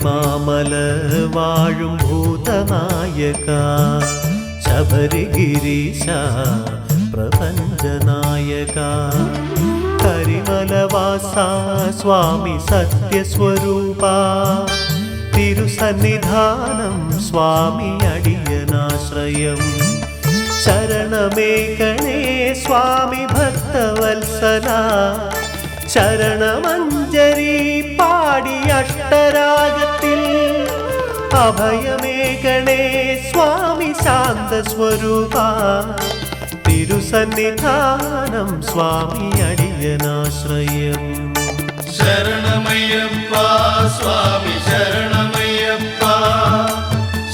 ശബരിമാമല വാഴും ഭൂതനായക ശബരിഗിരീശ പ്രപഞ്ചനായക കരിമലവാസ സ്വാമി സത്യസ്വരൂപ തിരുസന്നിധാനം സ്വാമി അടിയനാശ്രയം ശരണമേകണേ സ്വാമി ഭക്തവത്സല ശരണമഞ്ജരി പാടി അഷ്ടരാഗത്തിൽ അഭയമേകണേ സ്വാമി ശാന്തസ്വരൂപ തിരുസന്നിധാനം സ്വാമി അടിയനാശ്രയം ശരണമയ്യപ്പ സ്വാമി ശരണമയ്യപ്പ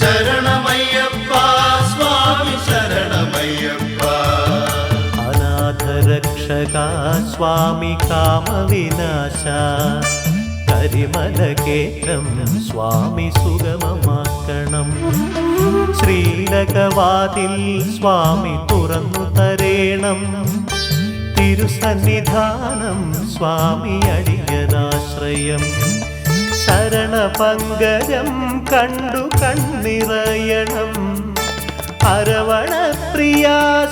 ശരണമയ്യപ്പ സ്വാമി ശരണമയ്യപ്പ അനാഥരക്ഷക സ്വാമി കാമവിനാശ കരിമലകേറ്റം സ്വാമി സുഗമമാക്കണം ശ്രീലകവാതിൽ സ്വാമി തുറന്നു തരേണം തിരുസന്നിധാനം സ്വാമി അടിയനാശ്രയം ശരണപങ്കജം കണ്ടു കണ്ണിറയണം അരവണപ്രിയ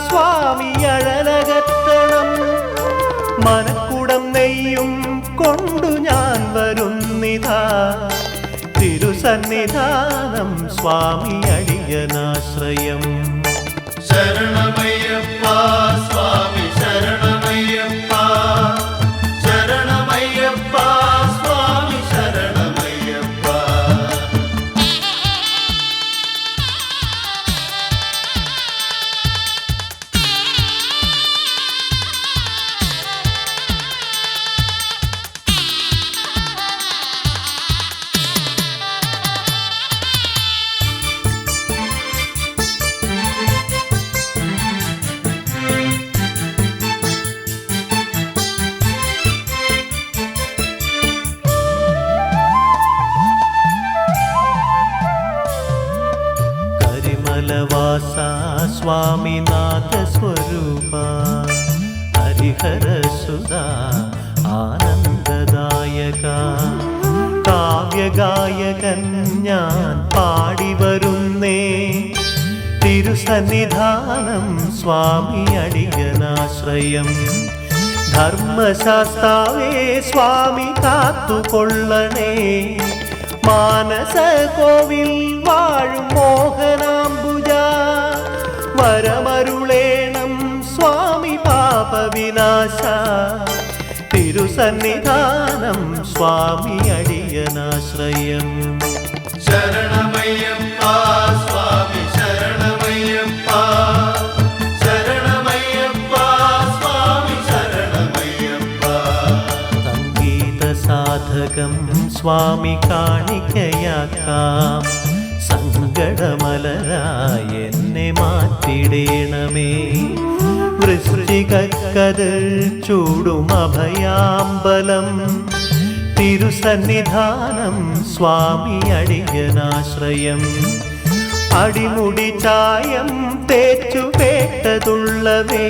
സ്വാമി അഴലകത്തണം മനക്കുടം നെയ്യും കൊണ്ടു ഞാൻ വരുന്നിതാ തിരുസന്നിധാനം സ്വാമി അടിയനാശ്രയം ശരണമയ്യപ്പ സ്വാമി ശരണമയ്യപ്പ ശരണമയ്യപ്പ സ്വാമി ശരണമയ്യപ്പ കരിമലവാസ സ്വാമിനാഥ സ്വരൂപ ഹരിഹരസുത ആനന്ദദായക കാവ്യഗായകൻ ഞാൻ പാടി വരുന്നേ തിരുസന്നിധാനം സ്വാമി അടിയനാശ്രയം ധർമ്മശാസ്താവേ സ്വാമി കാത്തുകൊള്ളണേ മാനസ കോവിൽ വാഴും മോഹനാംബുജ വരമരുളേണം സ്വാമി പാപവിനാശ തിരുസന്നിധാനം സ്വാമി അടിയനാശ്രയം ശരണമയ്യപ്പ സ്വാമി ശരണമയ്യപ്പ ശരണമയ്യപ്പ സ്വാമി ശരണമയ്യപ്പ സംഗീത സാധകം സ്വാമി കാണിക്കയാക്കാം സങ്കടമലരായ എന്നെ മാറ്റിടേണമേ വൃശ്ചികക്കതിർ ചൂടും അഭയാമ്പലം തിരുസന്നിധാനം സ്വാമി അടിയനാശ്രയം അടിമുടി ചായം തേച്ചു കേട്ടതുള്ളവേ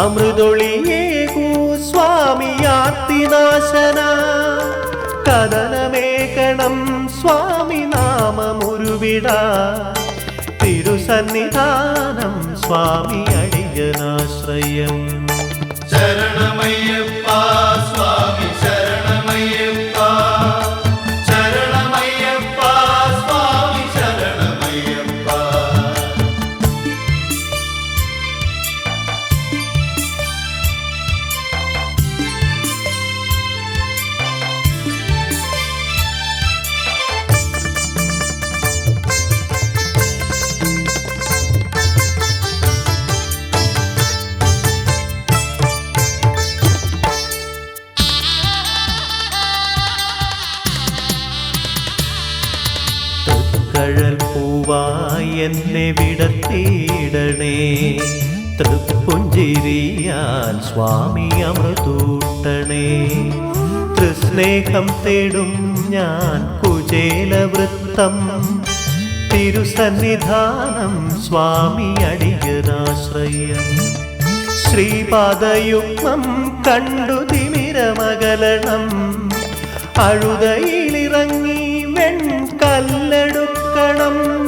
അമൃതൊളിയേകൂ സ്വാമി ആർത്തിനാശന കഥനമേകണം സ്വാമി നാമമുരുവിട തിരുസന്നിധാനം സ്വാമി അടിയനാശ്രയം ശരണമയ്യപ്പ സ്വാമി ശരണമയ്യപ്പ ശരണമയ്യപ്പ സ്വാമി ശരണമയ്യപ്പ കഴൽ പൂവായി എന്നെ വിടത്തിയിടണേ തൃപ്പുഞ്ചിരിയാൽ സ്വാമി അമൃതൂട്ടണേ തൃസ്നേഹം തേടും ഞാൻ കുചേലവൃത്തം തിരുസന്നിധാനം സ്വാമി അടിയനാശ്രയം ശ്രീപാദയുഗ്മം കണ്ടു തിമിരമകലണം അഴുതയിലിറങ്ങി വേണം.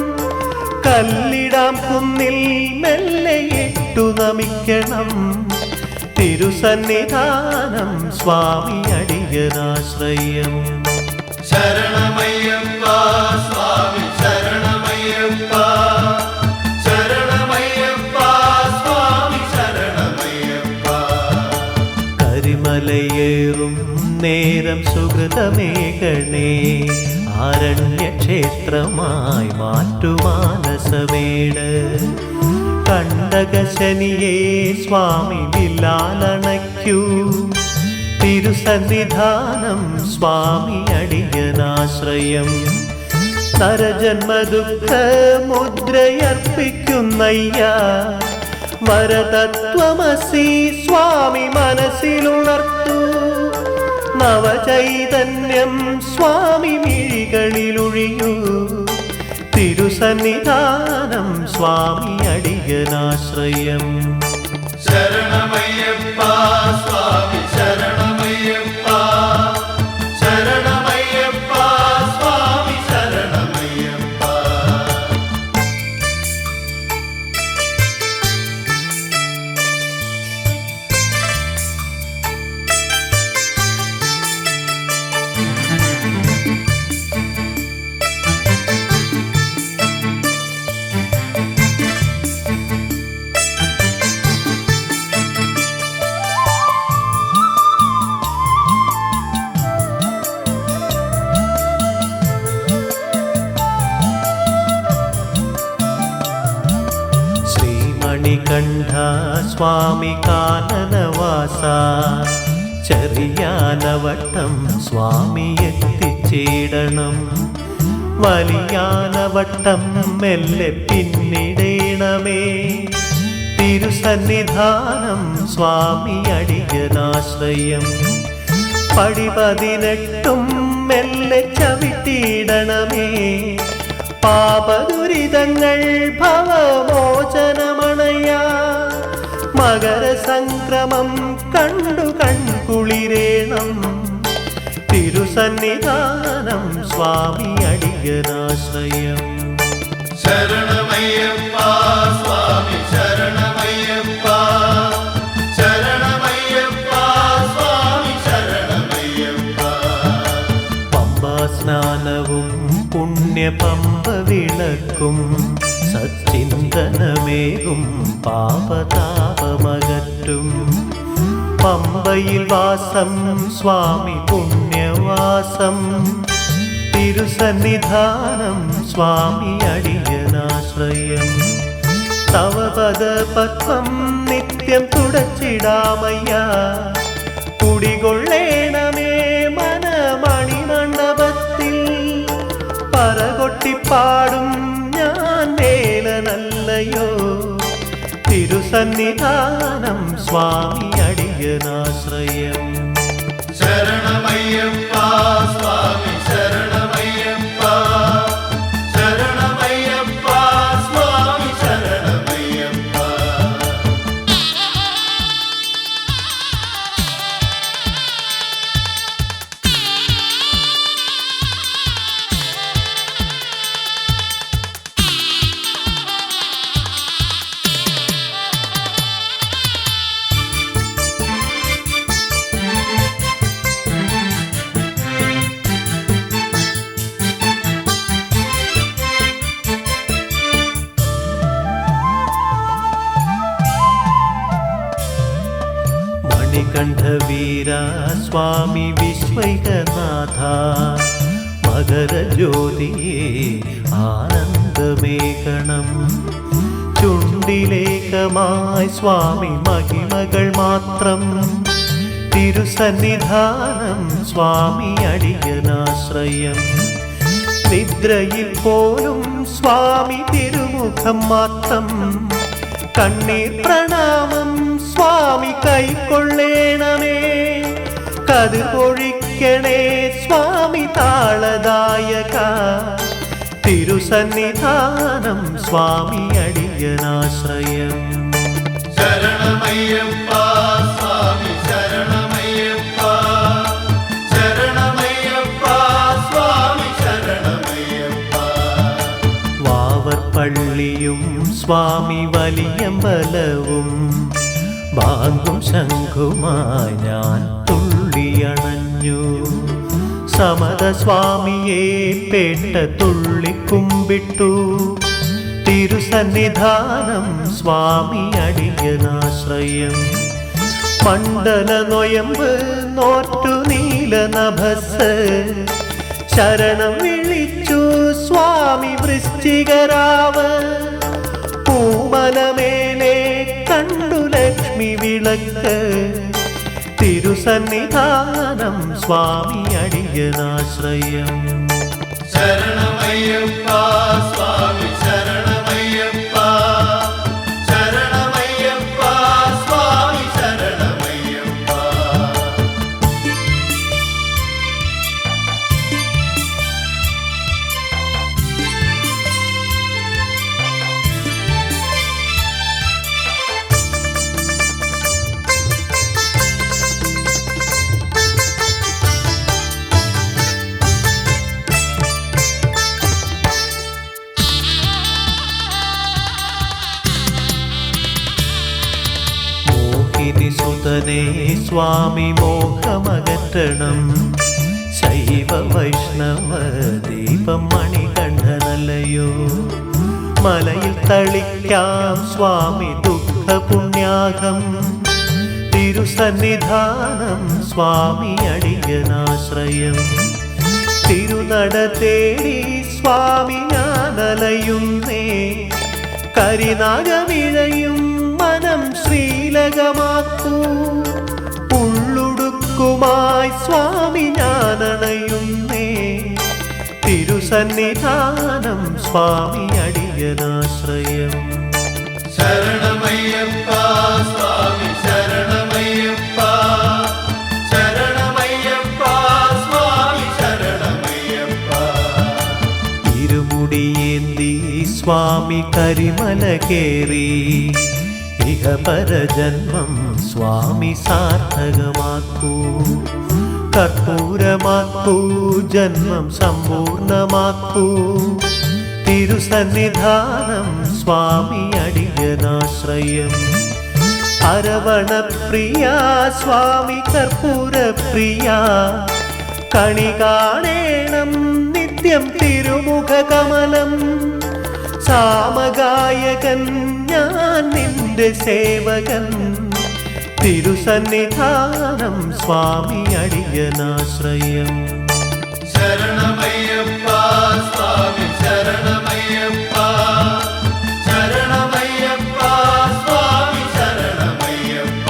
കല്ലിടാം കുന്നിൽ മെല്ലെ ഇട്ടു നമിക്കണം. തിരുസന്നിധാനം സ്വാമി അടിയനാശ്രയം. ശരണമയ്യപ്പ സ്വാമി ശരണമയ്യപ്പ ശരണമയ്യപ്പ സ്വാമി ശരണമയ്യപ്പ. കരിമലയേറും നേരം സുഹൃതമേകണേ, ആരണ്യക്ഷേത്രമായി മാറ്റുമാനസമേട്. കണ്ടകശനിയെ സ്വാമി വില്ലാലണയ്ക്കൂ. തിരുസന്നിധാനം സ്വാമി അടിയനാശ്രയം. നരജന്മദുഃഖ മുദ്രയർപ്പിക്കുന്നയ്യ. വരതത്വമസി സ്വാമി മനസ്സിലുണർത്തൂ. നവചൈതന്യം സ്വാമി മിഴികളിലൊഴിയൂ. തിരുസന്നിധാനം സ്വാമി അടിയനാശ്രയം. ശരണമയ്യപ്പ സ്വാമി ശരണമയ്യപ്പ ശരണമയ്യപ്പ സ്വാമി ശരണമയ്യപ്പ. ശ്രീമണികണ്ഠ സ്വാമി കാനനവാസ. ചെറിയാനവട്ടം സ്വാമി എത്തിച്ചേടണം. വലിയാനവട്ടം മെല്ലെ പിന്നിടേണമേ. തിരുസന്നിധാനം സ്വാമി അടിയനാശ്രയം. പടി 18 മെല്ലെ ചവിട്ടിയിടണമേ. പാപദുരിതങ്ങൾ ഭവമോചനമണയാ. മകരസംക്രമം കണ്ടു കൺകുളിരേണം. തിരുസന്നിധാനം സ്വാമി അടിയനാശ്രയം. ശരണമയ്യപ്പ സ്വാമി ശരണമയ്യപ്പ ശരണമയ്യപ്പ സ്വാമി ശരണമയ്യപ്പ. പമ്പാസ്നാനവും പുണ്യപമ്പ വിളക്കും സച്ചിന്തനമേകും പാപതാപമകറ്റും. പമ്പയിൽ വാസം സ്വാമി പുണ്യവാസം. തിരുസന്നിധാനം സ്വാമി അടിയനാശ്രയം. തവ പദപത്മം നിത്യം തുടച്ചിടാമയ്യ. കുടികൊള്ളേണമേ മനമണിമണ്ഡപത്തിൽ. പറകൊട്ടിപ്പാടും ഞാൻ വേലനല്ലയോ. തിരുസന്നിധാനം സ്വാമി അടിയനാശ്രയം. ശരണമയ്യപ്പ സ്വാമി ശരണമയ്യപ്പ ശരണമയ്യപ്പ സ്വാമി ശരണമയ്യപ്പ. മണികണ്ഠവീര സ്വാമി വിശ്വൈകനാഥ. മകരജ്യോതിയെ ആനന്ദമേകണം. ചുണ്ടിലേകമായി സ്വാമി മഹിമകൾ മാത്രം. തിരുസന്നിധാനം സ്വാമി അടിയനാശ്രയം. നിദ്രയിൽ പോലും സ്വാമി തിരുമുഖം മാത്രം. കണ്ണീർ പ്രണാമം സ്വാമി കൈക്കൊള്ളേണമേ. കതിർപൊഴിക്കണേ സ്വാമി താളദായക. തിരുസന്നിധാനം സ്വാമി അടിയനാശ്രയം. ശരണമയ്യപ്പ സ്വാമി ശരണമയ്യപ്പ ശരണമയ്യപ്പ സ്വാമി ശരണമയ്യപ്പ. പള്ളിയും സ്വാമി വലിയമ്പലവും ബാങ്കും ശംഖുമായി ഞാൻ തുള്ളിയണഞ്ഞു. സമത സ്വാമിയെ പേട്ട തുള്ളിക്കുമ്പിട്ടു. തിരുസന്നിധാനം സ്വാമി അടിയനാശ്രയം. മണ്ഡല നൊയമ്പ് നോറ്റു നീലനഭസ് ശരണം വിളിച്ചു സ്വാമി വൃശ്ചികരാവ്. പൂമലമേലെ കണ്ടു ലക്ഷ്മി വിളക്ക്. തിരുസന്നിധാനം സ്വാമി അടിയനാശ്രയം. ശരണമയ്യപ്പ സ്വാമി ശരണമയ്യപ്പ, ശരണമയ്യപ്പ സ്വാമി ശരണമയ്യപ്പ. സുതനേ സ്വാമി മോഹമകറ്റണം. ശൈവ വൈഷ്ണവ ദീപം മണികണ്ഠനല്ലയോ. മലയിൽ തളിക്കാം സ്വാമി ദുഃഖ പുണ്യാഹം. തിരുസന്നിധാനം സ്വാമി അടിയനാശ്രയം. തിരുനട തേടി സ്വാമി ഞാനലയുന്നേ. കരിനാഗമിഴയും മനം ശ്രീലകമാക്കൂ. ഉള്ളുടുക്കുമായി സ്വാമി ഞാനണയുന്നേ. തിരുസന്നിധാനം സ്വാമി അടിയനാശ്രയം. ശരണമയ്യപ്പ സ്വാമി ശരണമയ്യപ്പ, ശരണമയ്യപ്പ സ്വാമി ശരണമയ്യപ്പ. ഇരുമുടിയേന്തി സ്വാമി കരിമല കേറി. ഇഹപരജന്മം സ്വാമി സാർത്ഥകമാക്കൂ. കർപ്പൂരമാക്കൂ ജന്മം സമ്പൂർണമാക്കൂ. തിരുസന്നിധാനം സ്വാമി അടിയനാശ്രയം. അരവണപ്രിയ സ്വാമി കർപ്പൂരപ്രിയ. കണി കാണേണം നിത്യം തിരുമുഖ കമലം. സാമഗായകൻ ഞാൻ നിന്റെ സേവകൻ. തിരുസന്നിധാനം സ്വാമി അടിയനാശ്രയം. ശരണമയ്യപ്പ സ്വാമി ശരണമയ്യപ്പ, ശരണമയ്യപ്പ സ്വാമി ശരണമയ്യപ്പ.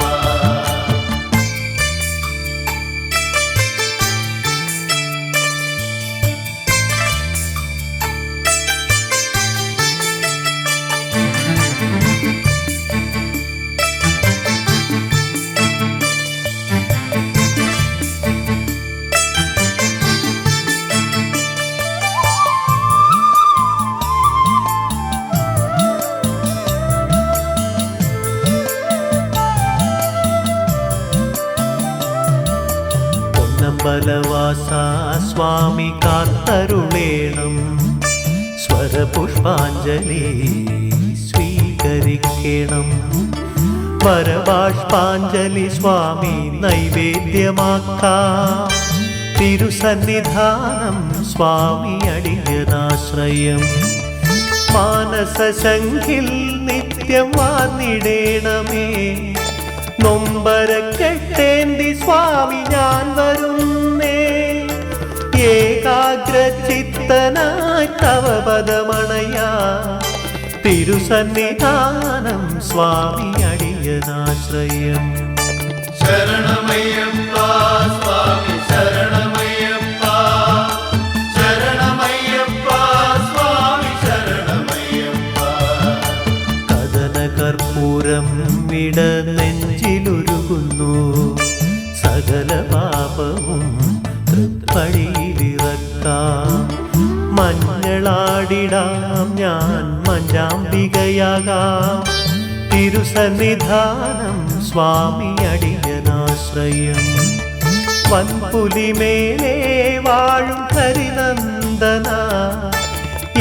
ബലവാസ സ്വാമി കാത്തരുളേണം. സ്വരപുഷ്പാഞ്ജലി സ്വീകരിക്കണം. വരബാഷ്പാഞ്ജലി സ്വാമി നൈവേദ്യമാക്കാം. തിരുസന്നിധാനം സ്വാമി അടിയനാശ്രയം. മാനസശംഖിൽ നിത്യം വാർന്നിടേണമേ. നൊമ്പരക്കെട്ടേന്തി സ്വാമി ഞാൻ വരുന്നേ. ഏകാഗ്രചിത്തനായി തവ പദമണയാ. തിരുസന്നിധാനം സ്വാമി അടിയനാശ്രയം. ശരണമയ്യപ്പ സ്വാമി ശരണമയ്യപ്പ, ശരണമയ്യപ്പ സ്വാമി ശരണമയ്യപ്പ. കഥന കർപ്പൂരം വിട നെഞ്ചിലുരുകുന്നു. സകല പാപവും തൃപ്പടിയിലിറക്കാം. മഞ്ഞളാടിടാം ഞാൻ മഞ്ചാമ്പികയാകാം. തിരുസന്നിധാനം സ്വാമി അടിയനാശ്രയം. വൻപുലിമേലേ വാഴും ഹരിനന്ദന.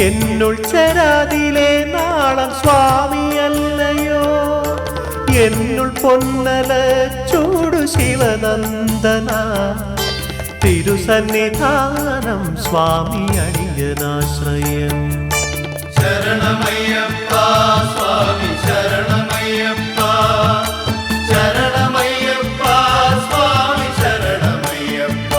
എന്നുൾ ചരാതിലെ നാളം സ്വാമിയല്ലയോ, എന്നുൾ പൊന്നല ചൂടു ശിവനന്ദന. തിരുസന്നിധാനം സ്വാമി അടിയനാശ്രയം. ശരണമയ്യപ്പ സ്വാമി ശരണമയ്യപ്പ, ശരണമയ്യപ്പ സ്വാമി ശരണമയ്യപ്പ.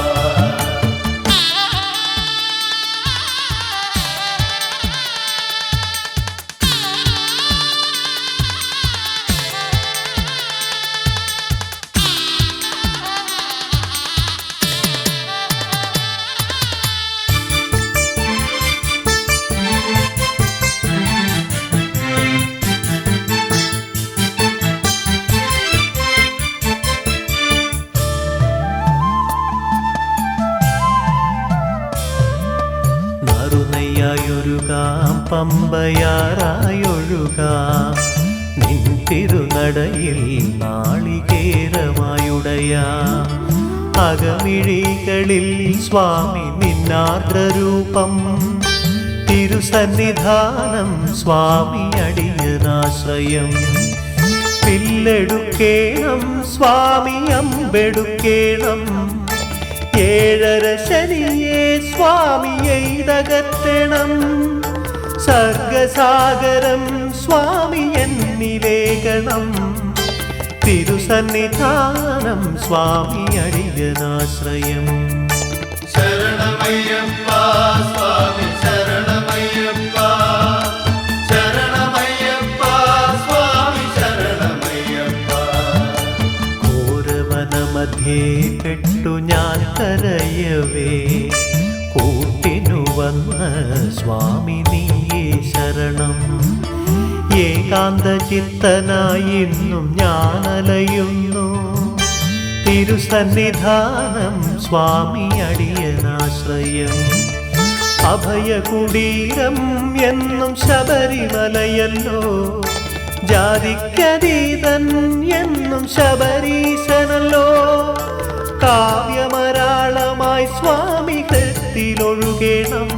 നറുനെയ്യായൊഴുകാം പമ്പയാറായൊഴുകാം, നിൻ തിരുനടയിൽ നാളികേരമായുടയാം. അകമിഴികളിൽ സ്വാമി നിന്നാർദ്രരൂപം, തിരുസന്നിധാനം സ്വാമി അടിയനാശ്രയം. പില്ലെടുക്കേണം സ്വാമി അമ്പെടുക്കേണം, ഏഴര ശനിയെ സ്വാമി എയ്തകറ്റണം. സർഗസാഗരം സ്വാമി എന്നിലേകണം, തിരുസന്നിധാനം സ്വാമി അടിയനാശ്രയം. ശരണമയ്യപ്പ സ്വാമി ശരണമയ്യപ്പ, ശരണമയ്യപ്പ സ്വാമി ശരണമയ്യപ്പ. ഘോരവനമധ്യേ പെട്ടു ഞാൻ കരയവേ, കൂട്ടിനു വന്ന സ്വാമി നീയേ ശരണം. ഏകാന്ത ചിത്തനായി ഇന്നും ഞാനലയുന്നു, തിരുസന്നിധാനം സ്വാമി അടിയനാശ്രയം. അഭയകുടീരം എന്നും ശബരിമലയല്ലോ, ജാതിക്കതീതൻ എന്നും ശബരീശനല്ലോ. കാവ്യമരാളമായി സ്വാമി ഹൃത്തിലൊഴുകേണം,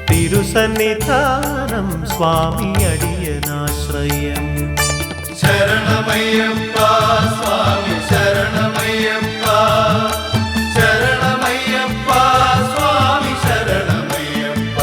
തിരുസന്നിധാനം സ്വാമി അടിയനാശ്രയം. ശരണമയ്യപ്പ സ്വാമി ശരണമയ്യപ്പ, ശരണമയ്യപ്പ സ്വാമി ശരണമയ്യപ്പ.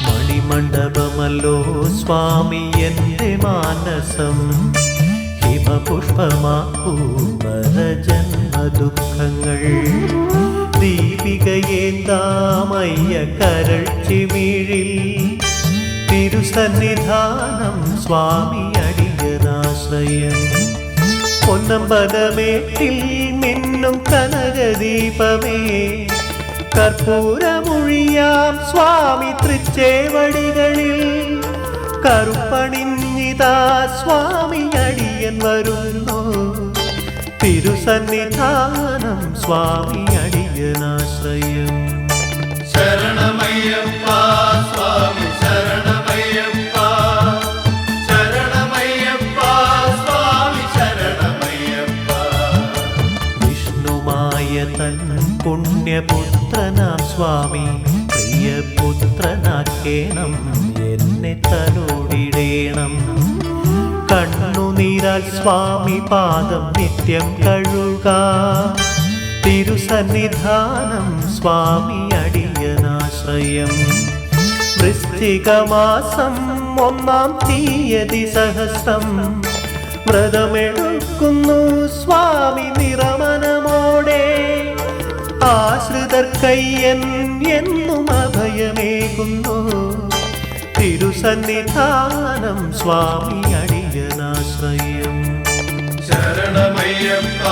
മണിമണ്ഡപമല്ലോ സ്വാമി എൻ്റെ മാനസം, ഹിമപുഷ്പമാക്കൂ ജന്മദുഃഖങ്ങൾ. ദീപികയേന്താമയ്യ കരൾ ചിമിഴിൽ, തിരുസന്നിധാനം സ്വാമി അടിയനാശ്രയം. പൊന്നമ്പലമേട്ടിൽ മിന്നും കനകദീപമേ, കർപ്പൂരമൊഴിയാം സ്വാമി തൃച്ചേവടികളിൽ. കറുപ്പണിഞ്ഞിതാ സ്വാമി അടിയൻ വരുന്നു, തിരുസന്നിധാനം സ്വാമി അടിയനാശ്രയം. ശരണമയ്യപ്പ സ്വാമി ശരണമയ്യപ്പ, ശരണമയ്യപ്പ സ്വാമി ശരണമയ്യപ്പ. വിഷ്ണുമായ തൻ പുണ്യപുത്രനാം സ്വാമി, പ്രിയപുത്രനാക്കേണം എന്നെ തലോടിടേണം. കണ്ണുനീരാൽ സ്വാമി പാദം നിത്യം കഴുക, തിരുസന്നിധാനം സ്വാമി അടിയനാശ്രയം. വൃശ്ചികമാസം 1-ാം തീയതി സഹസ്രം, വ്രതമെടുക്കുന്നു സ്വാമി നിറമനമോടെ. ആശ്രിതർക്കയ്യൻ എന്നും അഭയമേകുന്നു, തിരുസന്നിധാനം സ്വാമി അടിയനാശ്രയം. ശരണമയ്യപ്പ